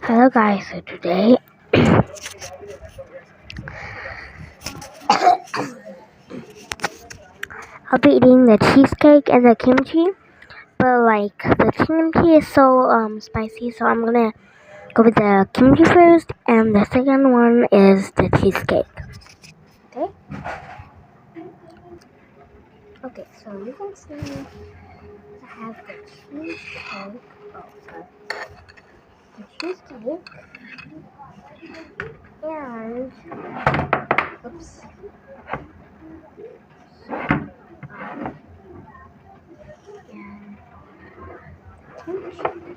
Hello guys, so today I'll be eating the cheesecake and the kimchi, but like the kimchi is so spicy, so I'm gonna go with the kimchi first, and the second one is the cheesecake. Okay? Okay, so you can see I have the cheesecake. Oh, sorry. The cheesecake and oops. And kimchi.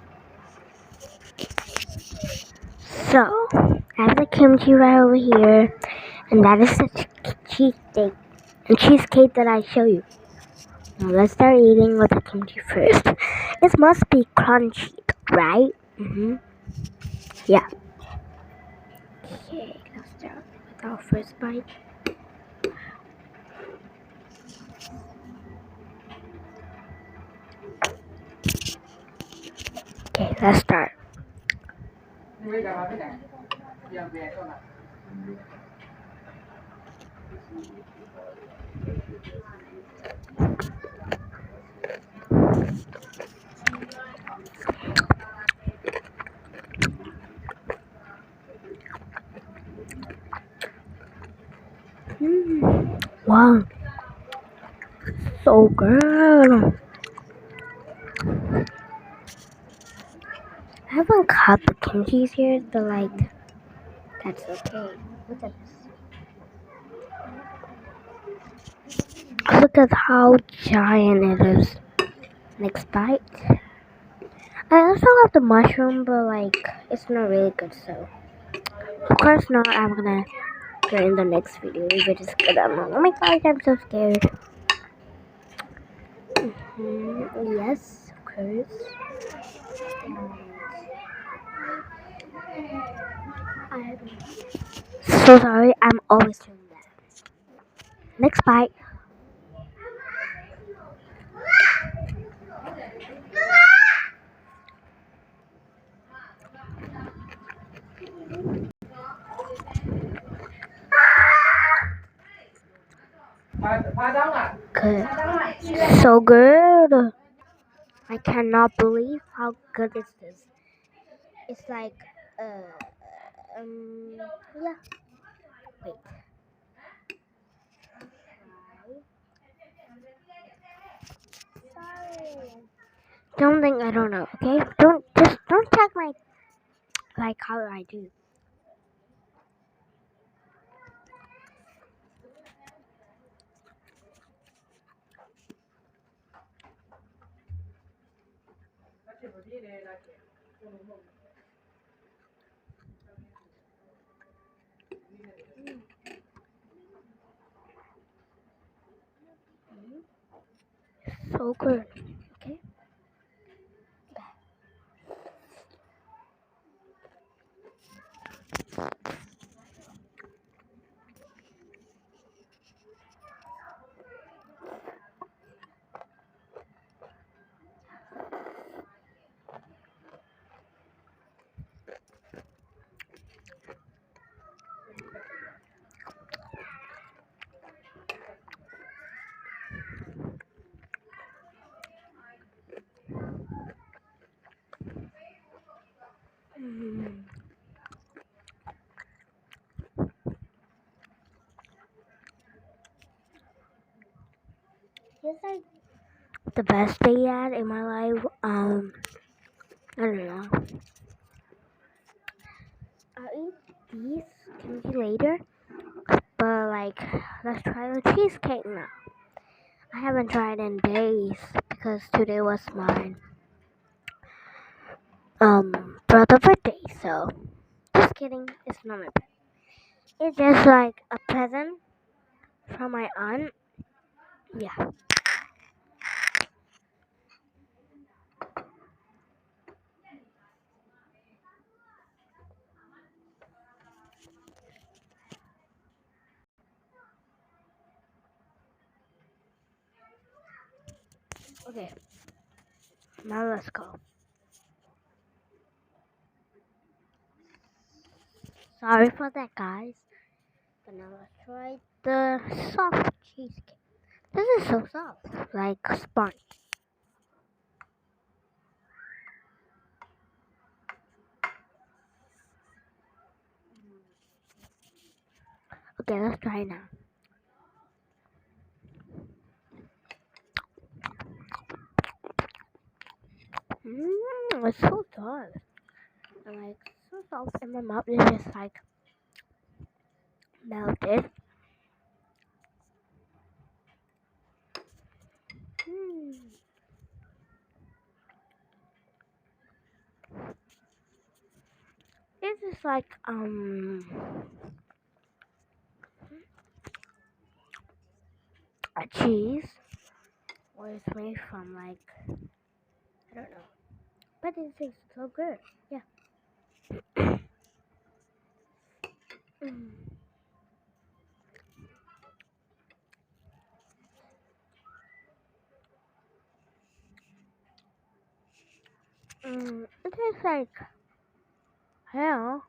So I have the kimchi right over here, and that is the cheesecake and cheesecake that I show you. Now let's start eating with the kimchi first. It must be crunchy, right? Yeah. Okay, let's start with our first bite. Okay, let's start. Wow, so good. I haven't cut the kimchi here, but like, that's okay. Look at this. Look at how giant it is. Next bite. I also love the mushroom, but like, it's not really good, so. Of course not, I'm gonna get in the next video if it is good. Oh my god, I'm so scared. Yes, of course. I'm so sorry, I'm always doing that. Next bite. Good. So good. I cannot believe how good is this. It's like, yeah. Wait. Sorry. Don't think I don't know, okay? Don't check my like how I do. So good. Okay. It's like the best day yet in my life. I don't know. I'll eat these kimchi later, but like, let's try the cheesecake now. I haven't tried in days because today was my brother's birthday. So just kidding, it's not my birthday. It's just like a present from my aunt. Yeah. Okay. Now let's go. Sorry for that, guys. But now let's try the soft cheesecake. This is so soft, like sponge. Okay, let's try it now. It's so soft. And like so soft in my mouth. It's just like melted. Mm. This is like a cheese, or it's made from like I don't know, but it tastes so good. Yeah. Mm. It tastes like hell.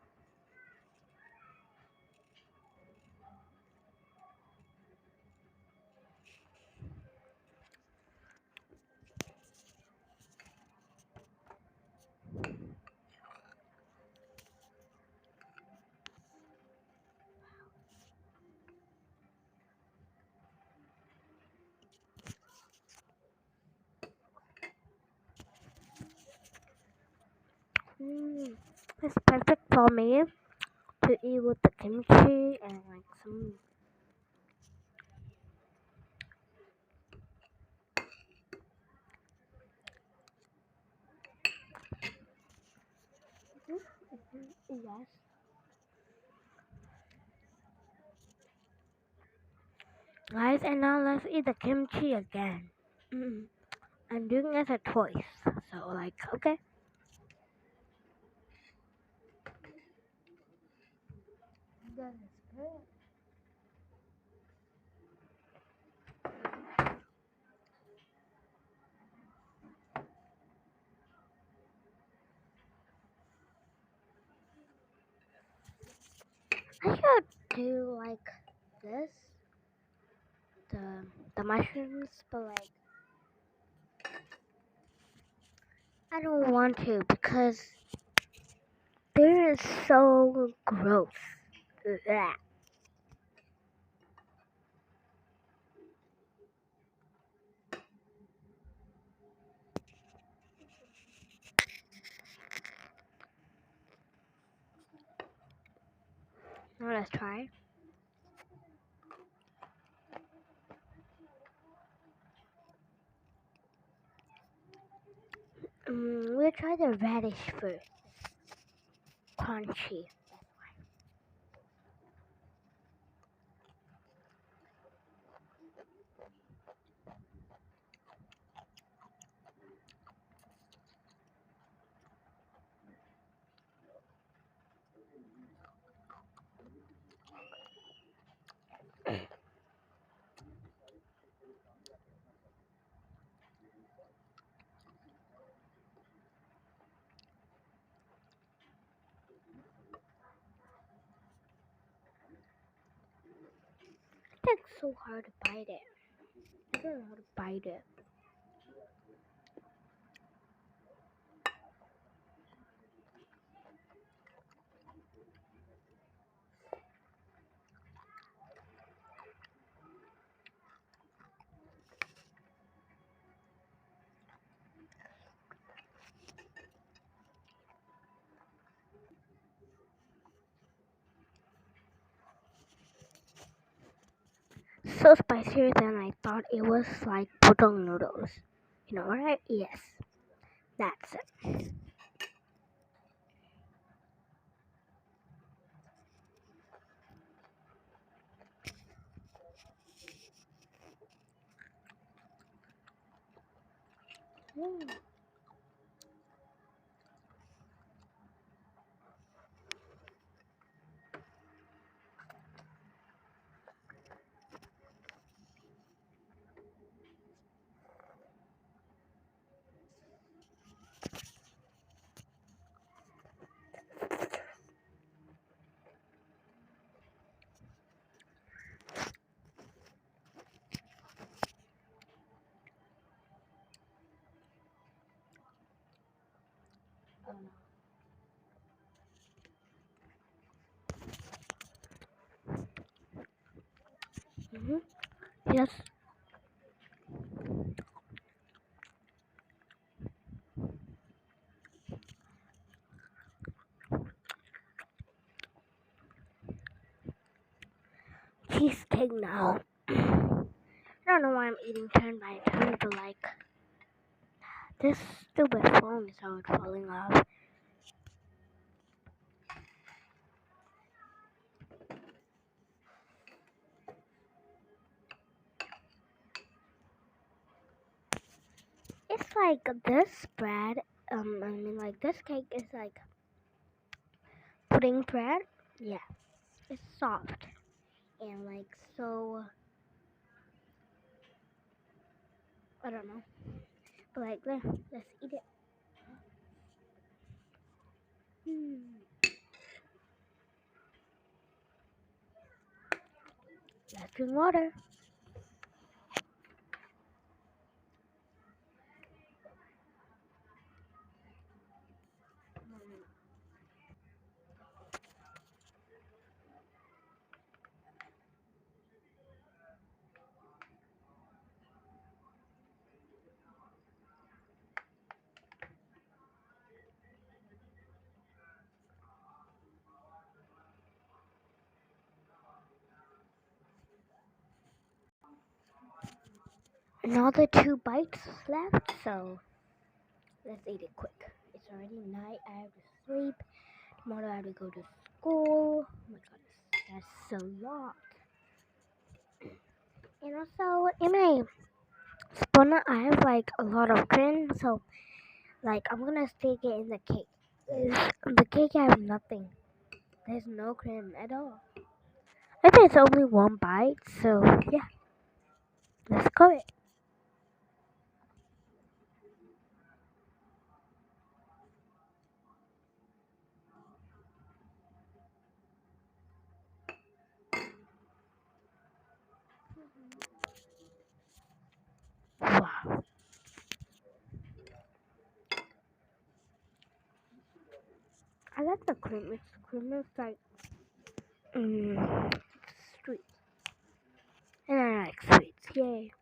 Mm. It's perfect for me to eat with the kimchi and like some. Yes. Guys, and now let's eat the kimchi again. Mm. I'm doing it as a choice, so like okay. That is good. I should do like this, the the mushrooms, but like I don't want to because they're so gross. Ugh. Now let's try. We'll try the radish first. Crunchy. It's so hard to bite it. I don't know how to bite it. So spicier than I thought it was like putong noodles. You know, right? Yes, that's it. Mm. I don't know. Yes. Cheesecake now. I don't know why I'm eating turn by turn, but like this stupid phone is always falling off. It's like this bread. I mean, like this cake is like pudding bread. Yeah, it's soft and like so. I don't know, but like let's eat it. Let's drink water. Another 2 bites left, so let's eat it quick. It's already night. I have to sleep. Tomorrow I have to go to school. Oh my god, that's so long. And also in my spoon, I have like a lot of cream, so like I'm gonna stick it in the cake. The cake I have nothing. There's no cream at all. I think it's only 1 bite, so yeah, let's go it. Wow, I like the cream. It's cream is like sweet, and I like sweets. Yay!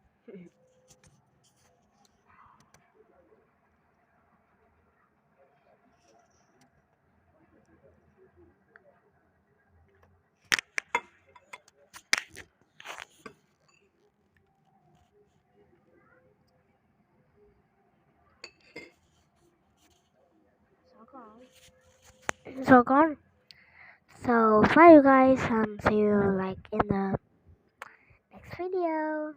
So gone. So bye, you guys. See you like in the next video.